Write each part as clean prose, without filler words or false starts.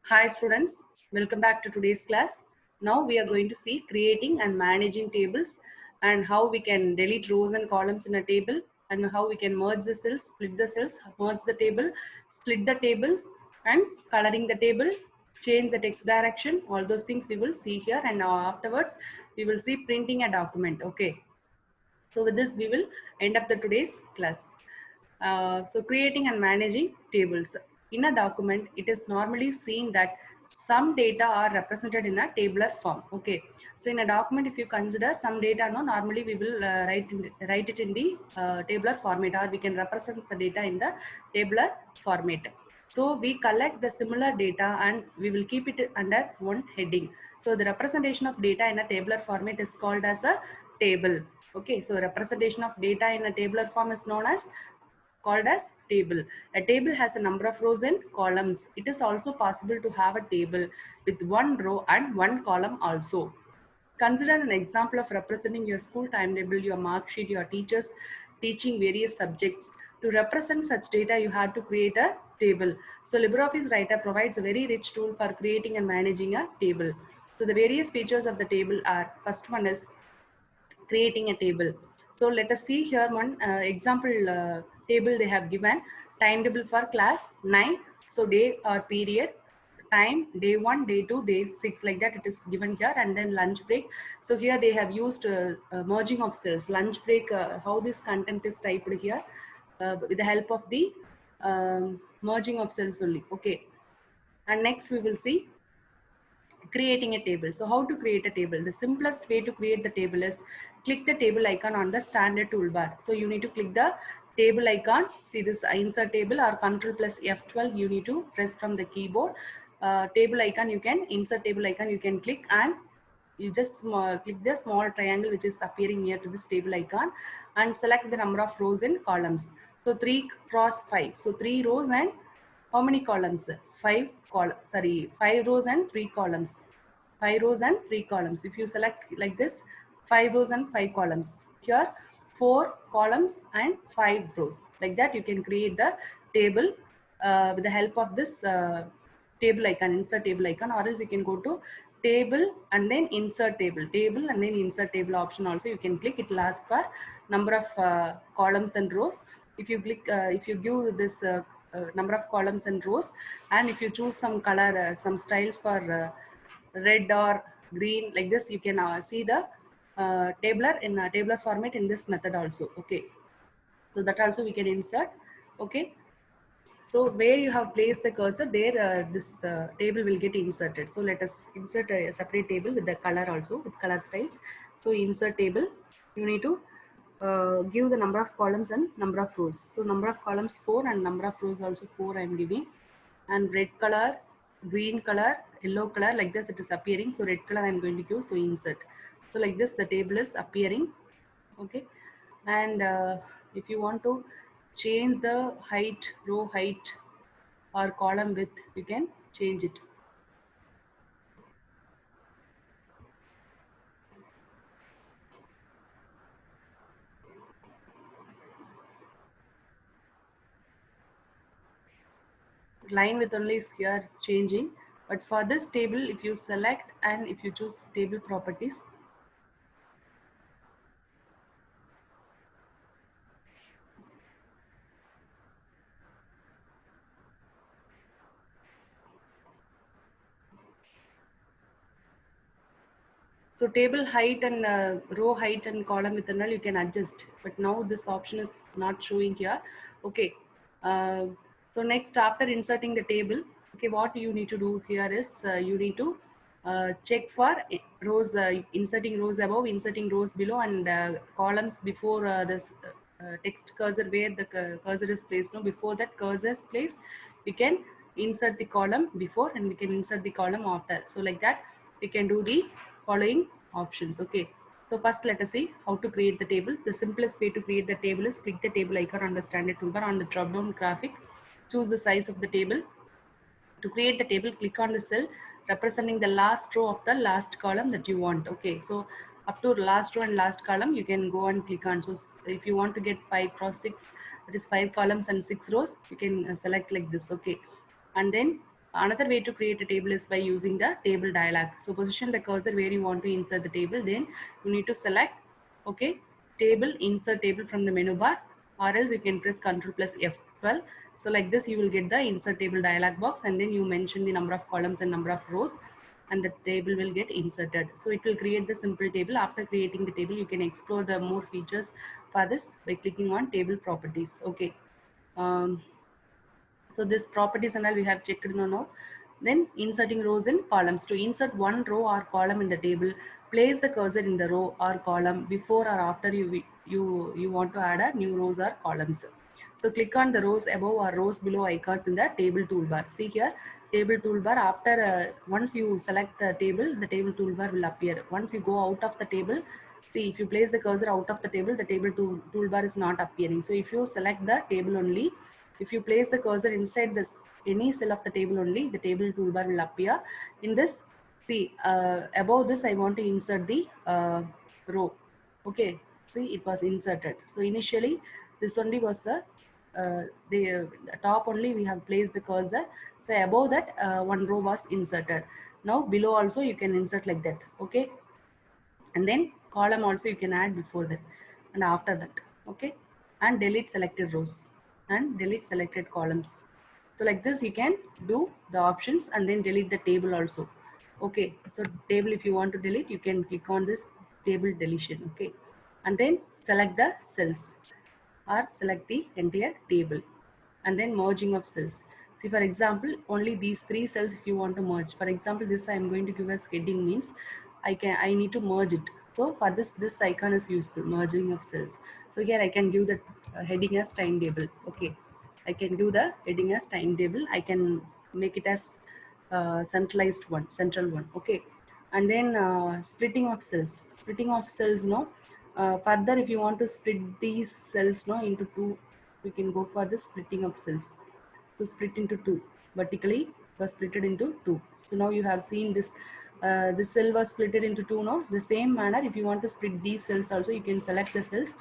Hi students, welcome back to today's class. Now we are going to see creating and managing tables and how we can delete rows and columns in a table and how we can merge the cells, split the cells, merge the table, split the table and coloring the table, change the text direction. All those things we will see here, and now afterwards we will see printing a document. Okay. So with this we will end up the today's class. So creating and managing tables. In a document, it is normally seen that some data are represented in a tabular form. Okay. So in a document, if you consider some data, no, normally we will write it in the tabular format, or we can represent the data in the tabular format. So we collect the similar data and we will keep it under one heading. So the representation of data in a tabular format is called as a table. Okay, so representation of data in a tabular form is known as called as table. A table has a number of rows and columns. It is also possible to have a table with one row and one column also. Consider an example of representing your school timetable, your mark sheet, your teachers teaching various subjects. To represent such data, you have to create a table. So LibreOffice Writer provides a very rich tool for creating and managing a table. So the various features of the table are, first one is creating a table. So let us see here one example table they have given. Timetable for class 9. So day or period, time, day 1, day 2, day 6, like that it is given here, and then lunch break. So here they have used merging of cells. Lunch break, how this content is typed here with the help of the merging of cells only. Okay. And next we will see creating a table. So how to create a table? The simplest way to create the table is click the table icon on the standard toolbar. So you need to click the table icon. See this insert table or control plus F12 you need to press from the keyboard. Table icon you can insert table icon you can click, and you just click the small triangle which is appearing near to this table icon and select the number of rows and columns. So 3 cross 5. So 3 rows and how many columns? 5 rows and 3 columns. 5 rows and 3 columns. If you select like this, 5 rows and 5 columns. Here, 4 columns and 5 rows. Like that, you can create the table with the help of this table icon, insert table icon, or else you can go to table and then insert table, table and then insert table option also you can click. It will ask for number of columns and rows. If you click, if you give this number of columns and rows, and if you choose some color, some styles for red or green, like this you can see the tabular in a tabular format in this method also. Okay, so that also we can insert. Okay, so where you have placed the cursor, there this table will get inserted. So let us insert a separate table with the color also, with color styles. So insert table, you need to give the number of columns and number of rows. So number of columns 4 and number of rows also 4 I am giving. And red color, green color, yellow color, like this it is appearing. So red color I am going to give, so insert. So like this the table is appearing. Okay, and if you want to change the height, row height or column width, you can change it. Line width only is here changing, but for this table if you select and if you choose table properties, so table height and row height and column width and all you can adjust, but now this option is not showing here. Okay, uh, so next after inserting the table, okay, what you need to do here is you need to check for rows, inserting rows above, inserting rows below, and columns before this text cursor, where the cursor is placed. No, before that cursor is placed, we can insert the column before and we can insert the column after. So like that we can do the following options. Okay, so first let us see how to create the table. The simplest way to create the table is click the table icon on the standard toolbar. On the drop down graphic, choose the size of the table. To create the table, click on the cell representing the last row of the last column that you want. Okay, so up to last row and last column you can go and click on. So if you want to get 5 cross 6, that is 5 columns and 6 rows, you can select like this. Okay, and then Another way to create a table is by using the table dialog. So position the cursor where you want to insert the table. Then you need to select, okay, table, insert table from the menu bar, or else you can press Ctrl plus F12. So like this, you will get the insert table dialog box, and then you mention the number of columns and number of rows, and the table will get inserted. So it will create the simple table. After creating the table, you can explore the more features for this by clicking on table properties. Okay. So this properties and all we have checked now. Then inserting rows and columns. To insert one row or column in the table, place the cursor in the row or column before or after you want to add a new rows or columns. So click on the rows above or rows below icons in the table toolbar. See here, table toolbar. After once you select the table toolbar will appear. Once you go out of the table, see, if you place the cursor out of the table toolbar is not appearing. So if you select the table only, if you place the cursor inside this any cell of the table only, the table toolbar will appear. In this, see, above this I want to insert the row. Okay, see, it was inserted. So initially this only was the top only we have placed the cursor. So above that one row was inserted. Now below also you can insert like that. Okay, and then column also you can add before that and after that. Okay, and delete selected rows and delete selected columns. So like this you can do the options and then delete the table also. Okay, so table, if you want to delete, you can click on this table deletion. Okay, and then select the cells or select the entire table, and then merging of cells. See, for example, only these three cells if you want to merge. For example, this I am going to give as heading means I need to merge it. So for this icon is useful, merging of cells. So here I can give the heading as timetable. Okay, I can do the heading as timetable. I can make it as centralized one, central one. Okay, and then splitting of cells. Splitting of cells, no. Further, if you want to split these cells, no, into two, we can go for the splitting of cells. So split into two vertically was splitted into two. So now you have seen this. This cell was splitted into two. No, the same manner. If you want to split these cells also, you can select the cells,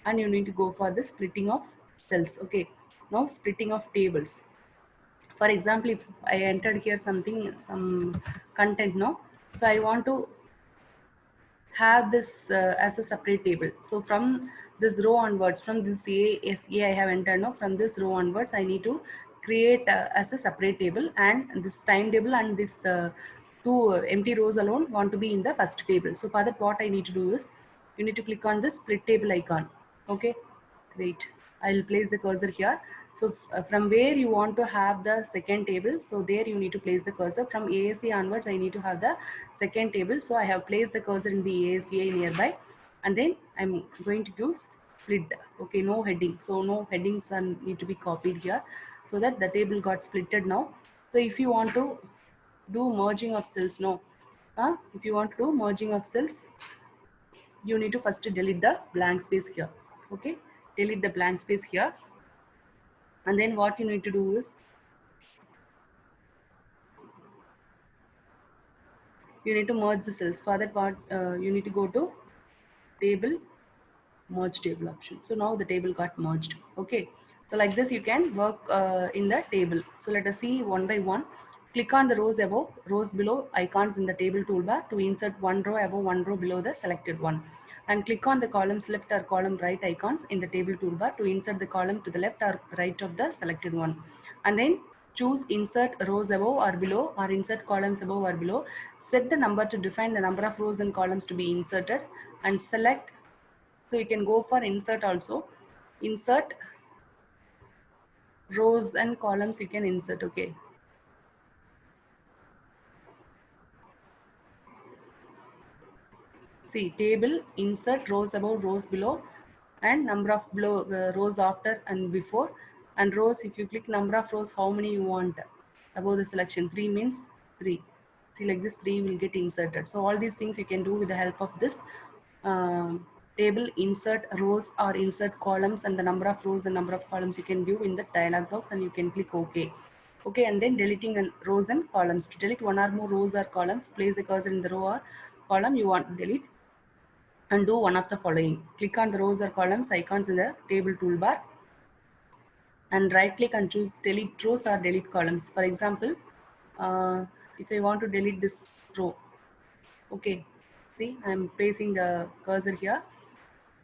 and you need to go for the splitting of cells. Okay. Now splitting of tables. For example, if I entered here something, some content, no, so I want to have this as a separate table. So from this row onwards, from this A I have entered, no, from this row onwards, I need to create as a separate table, and this time table and this two empty rows alone want to be in the first table. So for that, what I need to do is you need to click on the split table icon. Okay, great. I'll place the cursor here. So from where you want to have the second table, so there you need to place the cursor. From ASC onwards, I need to have the second table. So I have placed the cursor in the ASCI nearby, and then I'm going to do split. Okay, no heading. So no headings are need to be copied here, so that the table got splitted now. So if you want to do merging of cells, no. If you want to do merging of cells, you need to first delete the blank space here. Okay, delete the blank space here, and then what you need to do is you need to merge the cells. For that part, you need to go to table, merge table option. So now the table got merged. Okay, so like this you can work in the table. So let us see one by one. Click on the rows above, rows below icons in the table toolbar to insert one row above, one row below the selected one, and click on the columns left or column right icons in the table toolbar to insert the column to the left or right of the selected one, and then choose insert rows above or below or insert columns above or below. Set the number to define the number of rows and columns to be inserted, and select. So you can go for insert also. Insert rows and columns you can insert. Okay. See, table, insert rows above, rows below, and number of below, rows after and before, and rows. If you click number of rows, how many you want above the selection. 3 means 3. See, like this 3 will get inserted. So all these things you can do with the help of this table. Insert rows or insert columns, and the number of rows and number of columns you can view in the dialog box, and you can click OK. Okay, and then deleting rows and columns. To delete one or more rows or columns, place the cursor in the row or column you want to delete and do one of the following. Click on the rows or columns icons in the table toolbar and right click and choose delete rows or delete columns. For example, If I want to delete this row, okay, see, I'm placing the cursor here.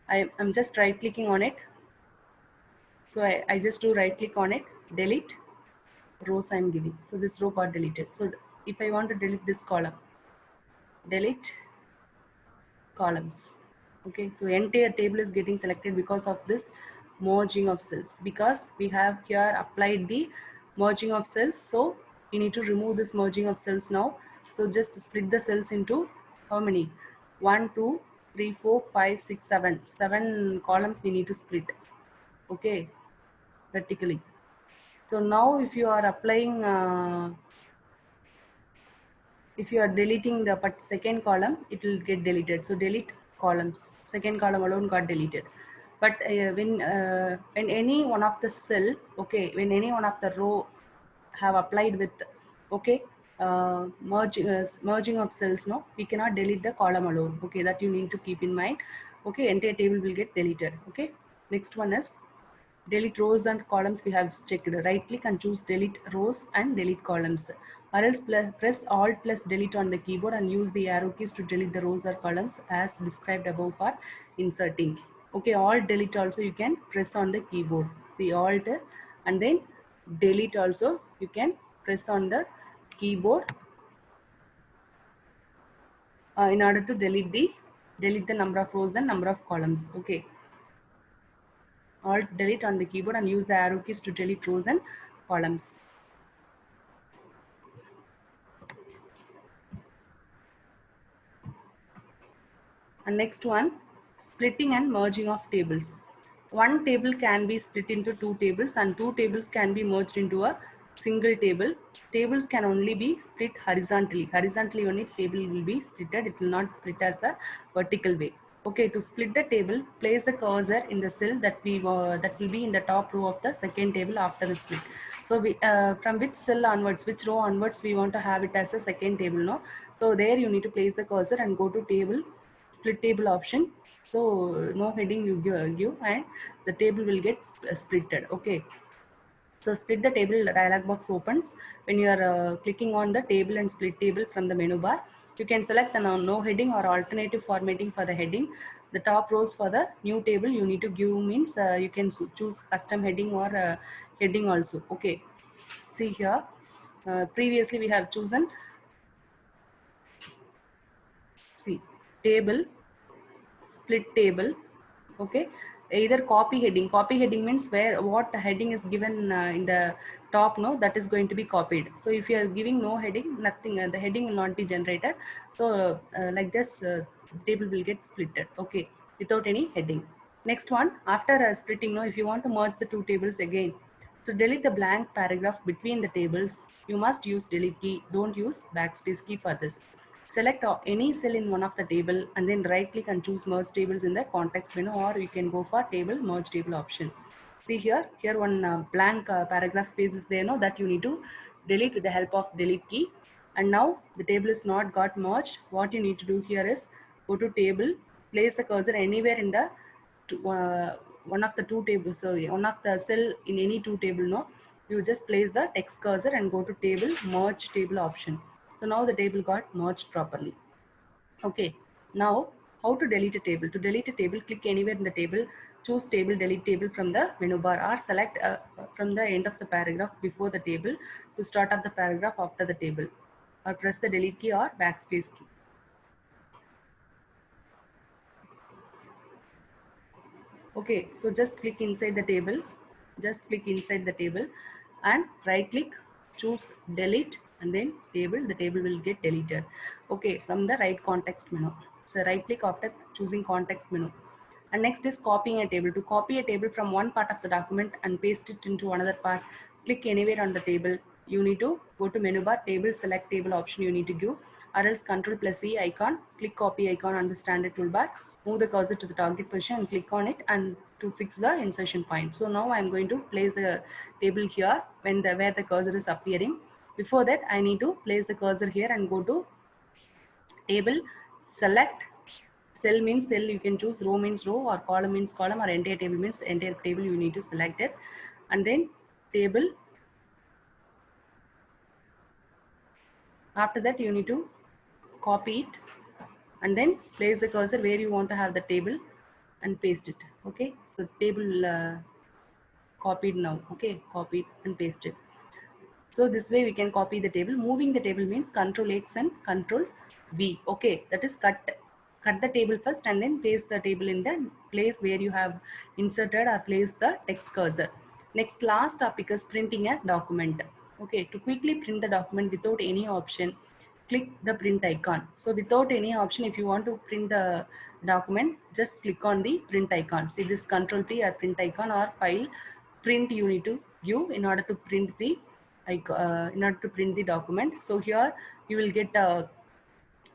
I'm just right clicking on it. So I just do right click on it, delete rows I'm giving. So this row got deleted. So if I want to delete this column, delete columns. Okay, so entire table is getting selected because of this merging of cells, because we have here applied the merging of cells. So you need to remove this merging of cells now. So just split the cells into how many? 1, 2, 3, 4, 5, 6, 7. 7 columns we need to split. Okay, vertically. So now if you are applying if you are deleting the second column, it will get deleted. So delete columns, second column alone got deleted. But when any one of the cell, okay, when any one of the row have applied with, okay, merging of cells, no, we cannot delete the column alone. Okay, that you need to keep in mind. Okay, entire table will get deleted. Okay, next one is delete rows and columns. We have checked. Right click and choose delete rows and delete columns, or else press alt plus delete on the keyboard and use the arrow keys to delete the rows or columns as described above for inserting. Okay, alt delete also you can press on the keyboard. See, alt and then delete also you can press on the keyboard in order to delete the number of rows and number of columns. Okay, alt delete on the keyboard and use the arrow keys to delete rows and columns. And next one, splitting and merging of tables. One table can be split into two tables and two tables can be merged into a single table. Tables can only be split horizontally. Horizontally only table will be splitted. It will not split as a vertical way. Okay, to split the table, place the cursor in the cell that will be in the top row of the second table after the split. So we from which cell onwards, which row onwards we want to have it as a second table, no? So there you need to place the cursor and go to table, split table option. So no heading you give and the table will get splitted. Okay, so split the table dialog box opens when you are clicking on the table and split table from the menu bar. You can select the no heading or alternative formatting for the heading. The top rows for the new table you need to give means you can choose custom heading or heading also. Okay, see here, previously we have chosen, see, table, split table. Okay, either copy heading means where what heading is given in the top, no, that is going to be copied. So if you are giving no heading, nothing, the heading will not be generated. So like this table will get splitted, okay, without any heading. Next one, after splitting, no, if you want to merge the two tables again, to delete the blank paragraph between the tables, you must use delete key. Don't use backspace key for this. Select any cell in one of the table and then right click and choose merge tables in the context menu, or you can go for table merge table option. See here, one blank paragraph space is there, no, that you need to delete with the help of delete key. And now the table is not got merged. What you need to do here is go to table, place the cursor anywhere in the one of the two tables, so one of the cell in any two table, no, you just place the text cursor and go to table merge table option. So now the table got merged properly. Okay, now how to delete a table? To delete a table, click anywhere in the table, choose table, delete table from the menu bar, or select from the end of the paragraph before the table to start up the paragraph after the table, or press the delete key or backspace key. Okay, so just click inside the table, and right click, choose delete and then table. The table will get deleted. Okay, from the right context menu. So right click after choosing context menu. And next is copying a table. To copy a table from one part of the document and paste it into another part, click anywhere on the table. You need to go to menu bar, table, select table option you need to give, or else Control plus E icon, click copy icon on the standard toolbar, move the cursor to the target position and click on it and to fix the insertion point. So now I'm going to place the table here where the cursor is appearing. Before that, I need to place the cursor here and go to table, select, cell means cell, you can choose, row means row, or column means column, or entire table means entire table, you need to select it. And then table, After that, you need to copy it and then place the cursor where you want to have the table and paste it. Okay, so table copied now. Okay, copied and pasted. So this way we can copy the table. Moving the table means Control X and Control V. Okay, that is cut the table first and then paste the table in the place where you have inserted or placed the text cursor. Next, last topic is printing a document. Okay, to quickly print the document without any option, click the print icon. So without any option, if you want to print the document, just click on the print icon. See this Control P or print icon or file print you need to view in order to print the document. So here you will get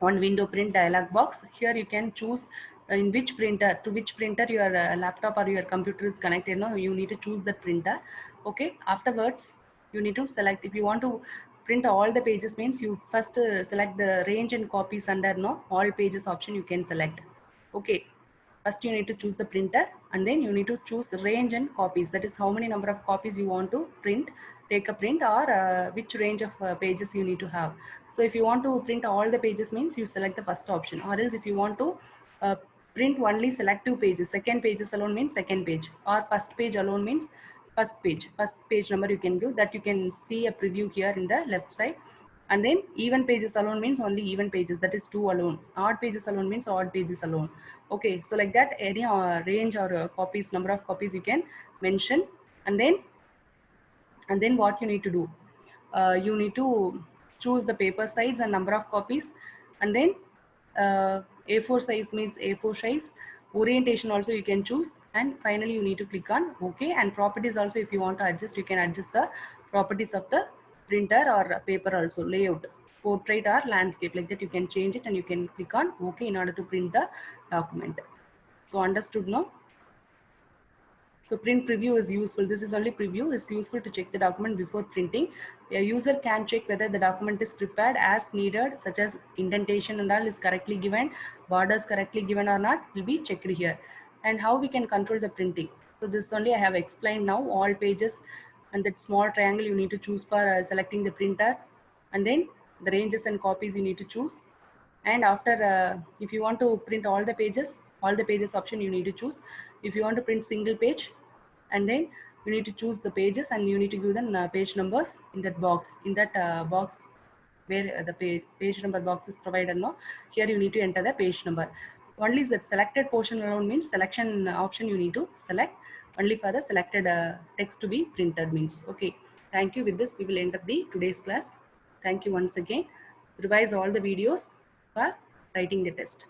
one window print dialog box. Here you can choose in which printer, to which printer your laptop or your computer is connected. Now you need to choose the printer. Okay, afterwards you need to select. If you want to print all the pages means you first select the range and copies under no all pages option you can select. Okay, first you need to choose the printer and then you need to choose the range and copies, that is how many number of copies you want to print, take a print, or which range of pages you need to have. So if you want to print all the pages means you select the first option, or else if you want to uh, print only selective pages, second pages alone means second page, or first page alone means first page number you can give, that you can see a preview here in the left side. And then even pages alone means only even pages, that is two alone. Odd pages alone means odd pages alone. Okay, so like that any range or copies, number of copies you can mention. And then what you need to do, you need to choose the paper size and number of copies. And then A4 size means A4 size, orientation also you can choose, and finally you need to click on OK. And properties also, if you want to adjust, you can adjust the properties of the printer or paper also, layout, portrait or landscape, like that you can change it, and you can click on OK in order to print the document. So understood now? So print preview is useful. This is only preview. It's useful to check the document before printing. A user can check whether the document is prepared as needed, such as indentation and all is correctly given, borders correctly given or not, will be checked here. And how we can control the printing. So this only I have explained now. All pages and that small triangle you need to choose for selecting the printer. And then the ranges and copies you need to choose. And after if you want to print all the pages option you need to choose. If you want to print single page, and then you need to choose the pages and you need to give them page numbers in that box, box where the page number box is provided. No, here you need to enter the page number. Only the selected portion alone means selection option you need to select only for the selected text to be printed means. Okay, thank you. With this we will end up the today's class. Thank you once again. Revise all the videos for writing the test.